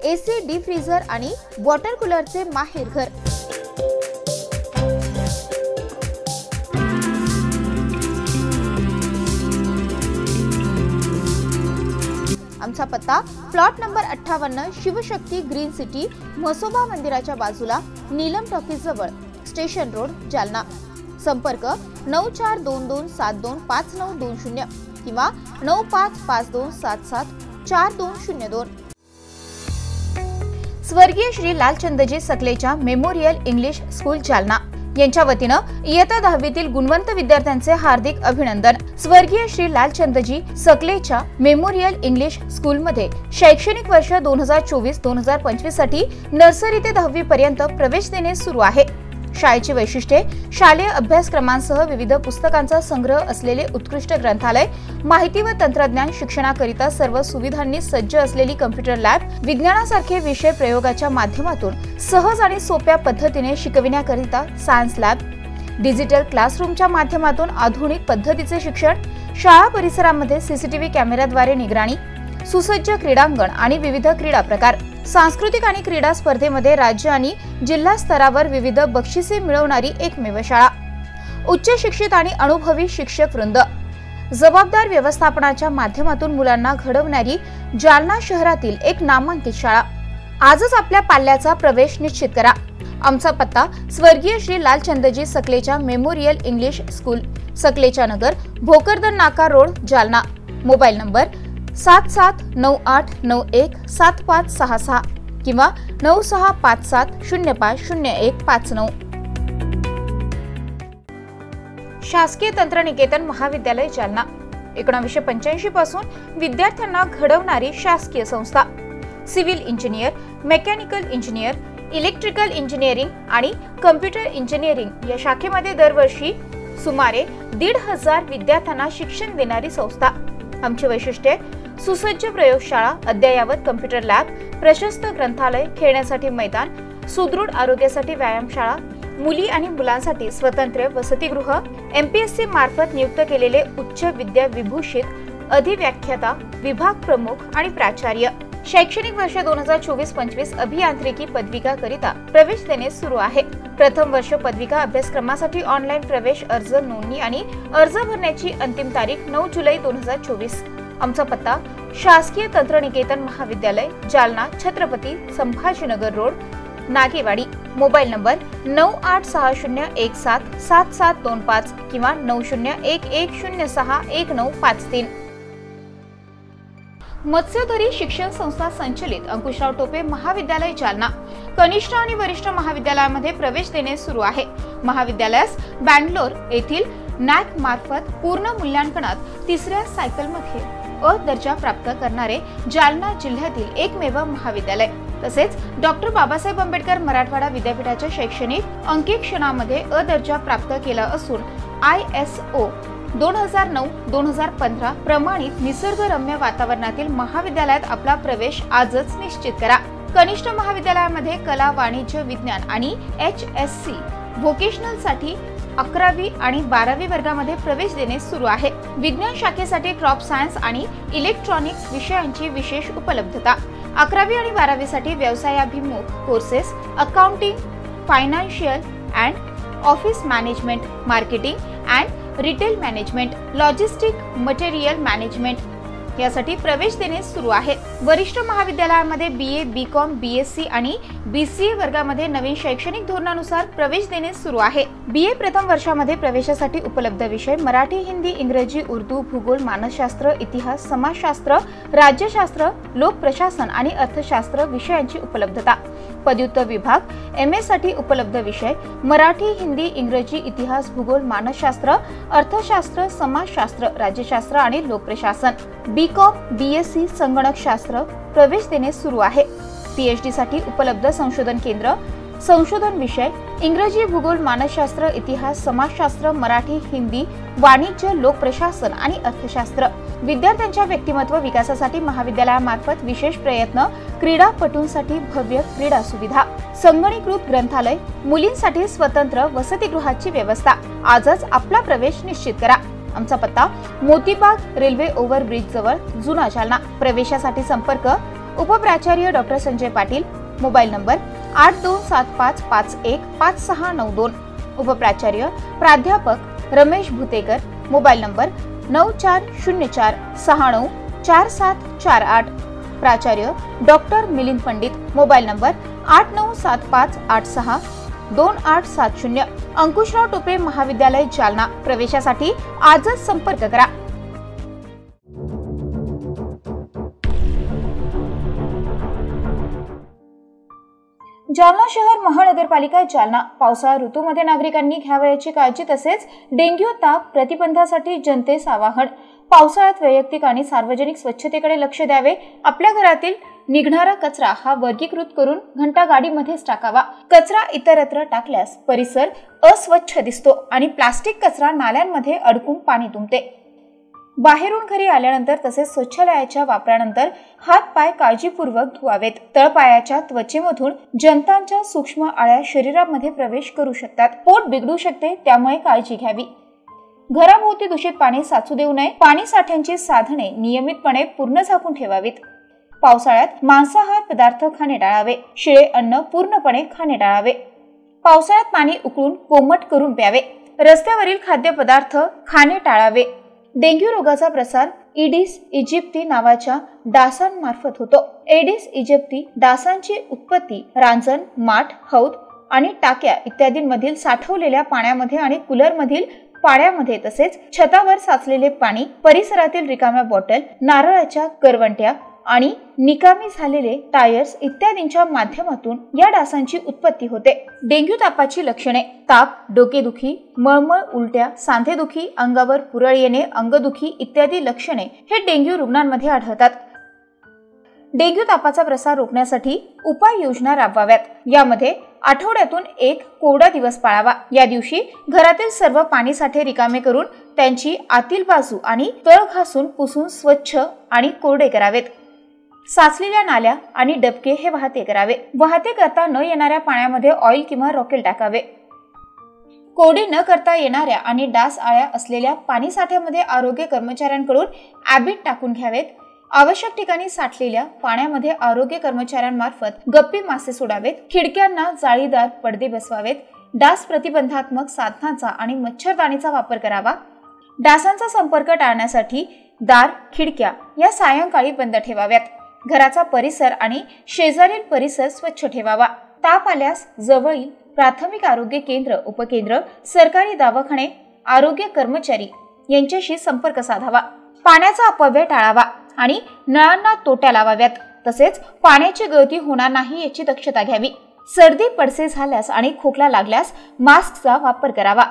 B: AC, डीप फ्रीझर आणि वॉटर कूलरचे माहेर घर. आमचा पत्ता plot number 58, Shivshakti green city, Mhasoba मंदिराच्या बाजूला, नीलम टॉकीज जवळ, स्टेशन रोड, जालना. संपर्क 9422725920 किंवा 9552774202. स्वर्गीय Shri Lalchandji Sakalecha memorial English school Jalna यांच्या वतीनं इयत्ता 10वीतील गुणवंत विद्यार्थ्यांचे हार्दिक अभिनंदन. स्वर्गीय श्री लालचंदजी सकलेच्या मेमोरियल इंग्लिश स्कूलमध्ये शैक्षणिक वर्ष 2024-2025 साठी नर्सरी ते 10वी पर्यंत प्रवेश देणे सुरू आहे. शाळेची वैशिष्ट्ये: शालेय अभ्यासक्रमांसह विविध पुस्तकांचा संग्रह असलेले उत्कृष्ट ग्रंथालय, माहिती व तंत्रज्ञान शिक्षणाकरिता सर्व सुविधांनी सज्ज असलेली कॉम्प्युटर लॅब, विज्ञानासारखे विषय प्रयोगाच्या माध्यमातून सहज आणि सोप्या पद्धतीने शिकविण्याकरिता सायन्स लॅब, डिजिटल क्लासरूमच्या माध्यमातून आधुनिक पद्धतीचे शिक्षण, शाळा परिसरामध्ये CCTV कॅमेऱ्याद्वारे निगराणी, सुसज्ज क्रीडांगण आणि विविध क्रीडा प्रकार, सांस्कृतिक आणि क्रीडा स्पर्धेमध्ये राज्य आणि जिल्हा स्तरावर विविध बक्षिसे मिळवणारी एकमेव शाळा, उच्च शिक्षित आणि अनुभवी शिक्षक वृंद, जबाबदार व्यवस्थापनाच्या माध्यमातून मुलांना घडवणारी जालना शहरातील एक नामांकित शाळा. आजच आपल्या पाल्याचा प्रवेश निश्चित करा. आमचा पत्ता स्वर्गीय Shri Lalchandji Sakalecha memorial English school, Sakalecha Nagar, Bhokardan Naka road, Jalna. Mobile number 7798917566 किंवा 9657050159. शासकीय तंत्रनिकेतन महाविद्यालय जालना 1985 पासून विद्यार्थ्यांना घडवणारी शासकीय संस्था. Civil engineer, mechanical engineer, electrical engineering आणि कम्प्युटर इंजिनिअरिंग या शाखेमध्ये दरवर्षी सुमारे 1,500 विद्यार्थ्यांना शिक्षण देणारी संस्था. आमची वैशिष्ट्ये: सुसज्ज प्रयोगशाळा, अद्ययावत कम्प्युटर लॅब, प्रशस्त ग्रंथालय, खेळण्यासाठी मैदान, सुदृढ आरोग्यासाठी व्यायामशाळा, मुली आणि मुलांसाठी स्वतंत्र वसतिगृह, MPSC मार्फत नियुक्त केलेले उच्च विद्या विभूषित अधिव्याख्याता, विभाग प्रमुख आणि प्राचार्य. शैक्षणिक वर्ष 2024-25 अभियांत्रिकी पदविका करिता प्रवेश देणे सुरू आहे. प्रथम वर्ष पदविका अभ्यासक्रमासाठी ऑनलाईन प्रवेश अर्ज नोंदणी आणि अर्ज भरण्याची अंतिम तारीख 9 जुलै 2024. आमचा पत्ता शासकीय तंत्रनिकेतन महाविद्यालय, Jalna, Chhatrapati Sambhajinagar road, Nagewadi. Mobile number 9860177725 किंवा 9011061953. मत्स्यधरी शिक्षण संस्था संचलित अंकुशराव टोपे महाविद्यालय जालना कनिष्ठ आणि वरिष्ठ महाविद्यालयामध्ये प्रवेश देणे सुरू आहे. महाविद्यालयास बँगलोर येथील NAC मार्फत पूर्ण मूल्यांकनात 3ऱ्या सायकलमध्ये अ दर्जा प्राप्त करणारे जालना जिल्ह्यातील एकमेव महाविद्यालय. तसेच डॉक्टर बाबासाहेब आंबेडकर मराठवाडा विद्यापीठाच्या शैक्षणिक अंकेक्षणामध्ये अ दर्जा प्राप्त केला असून ISO 2009-2015 प्रमाणित निसर्गरम्य वातावरणातील महाविद्यालयात आपला प्रवेश आजच निश्चित करा. कनिष्ठ महाविद्यालयामध्ये कला, वाणिज्य, विज्ञान आणि HSC व्होकेशनल साठी 11वी आणि 12वी वर्गामध्ये प्रवेश देणे सुरू आहे. विज्ञान शाखेसाठी क्रॉप सायन्स आणि इलेक्ट्रॉनिक्स विषयांची विशेष उपलब्धता. 11वी आणि 12वी साठी व्यवसायाभिमुख courses, accounting, financial and office management, marketing and retail management, logistic, material management यासाठी प्रवेश देणे सुरू आहे. वरिष्ठ महाविद्यालयामध्ये BA, BCom, BSc आणि BCA वर्गामध्ये नवीन शैक्षणिक धोरणानुसार प्रवेश देणे सुरू आहे. BA प्रथम वर्षामध्ये प्रवेशासाठी उपलब्ध विषय मराठी, हिंदी, इंग्रजी, उर्दू, भूगोल, मानसशास्त्र, इतिहास, समाजशास्त्र, राज्यशास्त्र, लोकप्रशासन आणि अर्थशास्त्र विषयांची उपलब्धता. पदव्युत्तर विभाग MA साठी उपलब्ध विषय मराठी, हिंदी, इंग्रजी, इतिहास, भूगोल, मानसशास्त्र, अर्थशास्त्र, समाजशास्त्र, राज्यशास्त्र आणि लोकप्रशासन. BCom, BSc संगणकशास्त्र प्रवेश देणे सुरू आहे. PhD साठी उपलब्ध संशोधन केंद्र. संशोधन विषय इंग्रजी, भूगोल, मानसशास्त्र, इतिहास, समाजशास्त्र, मराठी, हिंदी, वाणिज्य, लोकप्रशासन आणि अर्थशास्त्र. विद्यार्थ्यांच्या व्यक्तिमत्व विकासासाठी महाविद्यालयामार्फत विशेष प्रयत्न. क्रीडापटूंसाठी भव्य क्रीडा सुविधा. संगणकीकृत ग्रंथालय. मुलींसाठी स्वतंत्र वसतिगृहाची व्यवस्था. आजच आपला प्रवेश निश्चित करा. आमचा पत्ता मोतीबाग रेल्वे ओव्हरब्रिज जवळ, जुना जालना. प्रवेशासाठी संपर्क उपप्राचार्य डॉ. संजय पाटील. Mobile number 8275515692. उपप्राचार्य प्राध्यापक रमेश भुतेकर. Mobile number 9404694748. प्राचार्य डॉ. मिलिंद पंडित. Mobile number 8975862870. अंकुशराव टोपे महाविद्यालय जालना. प्रवेशासाठी आजच संपर्क करा. जालना शहर महानगरपालिका जालना. पावसाळा ऋतूमध्ये नागरिकांनी घ्यावयाची काळजी तसेच डेंग्यू ताप प्रतिबंधासाठी जनतेस आवाहन. पावसाळ्यात वैयक्तिक आणि सार्वजनिक स्वच्छतेकडे लक्ष द्यावे. आपल्या घरातील निघणारा कचरा हा वर्गीकृत करून घंटा गाडीमध्येच टाकावा. कचरा इतरत्र टाकल्यास परिसर अस्वच्छ दिसतो आणि प्लास्टिक कचरा नाल्यांमध्ये अडकून पाणी तुंबते. बाहेरून घरी आल्यानंतर तसेच शौचालयाच्या वापरानंतर हात पाय काळजीपूर्वक धुवावेत. तळपायाच्या त्वचेमधून जंतांच्या सूक्ष्म आळ्या शरीरामध्ये प्रवेश करू शकतात. पोट बिघडू शकते, त्यामुळे काळजी घ्यावी. घराभोवती दूषित पाणी साचू देऊ नये. पाणी साठ्यांची साधने नियमितपणे पूर्ण झाकून ठेवावीत. पावसाळ्यात मांसाहार पदार्थ खाणे टाळावे. शिळे अन्न पूर्णपणे खाणे टाळावे. पावसाळ्यात पाणी उकळून कोमट करून प्यावे. रस्त्यावरील खाद्यपदार्थ खाणे टाळावे. डेंग्यू रोगाचा प्रसार इडिस इजिप्ती नावाच्या डासांमार्फत होतो. एडिस इजिप्ती डासांची उत्पत्ती रांजण, माठ, हौद आणि टाक्या इत्यादींमधील साठवलेल्या पाण्यामध्ये आणि कूलरमधील पाण्यामध्ये तसेच छतावर साचलेले पाणी, परिसरातील रिकाम्या बॉटल, नारळाच्या करवंट्या आणि निकामी झालेले टायर्स इत्यादींच्या माध्यमातून या डासांची उत्पत्ती होते. डेंग्यू तापाची लक्षणे: ताप, डोकेदुखी, मळमळ, उलट्या, सांधेदुखी, अंगावर पुरळ येणे, अंगदुखी इत्यादी लक्षणे हे डेंग्यू रुग्णांमध्ये आढळतात. डेंग्यू तापाचा प्रसार रोखण्यासाठी उपाययोजना राबवाव्यात. यामध्ये आठवड्यातून एक कोरडा दिवस पाळावा. या दिवशी घरातील सर्व पाणी साठे रिकामे करून त्यांची आतील बाजू आणि तळ घासून पुसून स्वच्छ आणि कोरडे करावेत. साचलेल्या नाल्या आणि डबके हे वाहते करावे. वाहते करता न येणाऱ्या पाण्यामध्ये ऑइल किंवा रॉकेल टाकावे. कोरडे न करता येणाऱ्या आणि डास आळ्या असलेल्या पाणी साठ्यामध्ये आरोग्य कर्मचाऱ्यांकडून ॲबिट टाकून घ्यावेत. आवश्यक ठिकाणी साठलेल्या पाण्यामध्ये आरोग्य कर्मचाऱ्यांमार्फत गप्पी मासे सोडावेत. खिडक्यांना जाळीदार पडदे बसवावेत. डास प्रतिबंधात्मक साधनांचा आणि मच्छरदाणीचा वापर करावा. डासांचा संपर्क टाळण्यासाठी दार, खिडक्या या सायंकाळी बंद ठेवाव्यात. घराचा परिसर आणि शेजारील परिसर स्वच्छ ठेवावा. ताप आल्यास जवळील प्राथमिक आरोग्य केंद्र, उपकेंद्र, सरकारी दवाखाने, आरोग्य कर्मचारी यांच्याशी संपर्क साधावा. पाण्याचा अपव्यय टाळावा आणि नळांना तोट्या लावाव्यात. तसेच पाण्याची गळती होणार नाही याची दक्षता घ्यावी. सर्दी, पडसे झाल्यास आणि खोकला लागल्यास मास्कचा वापर करावा.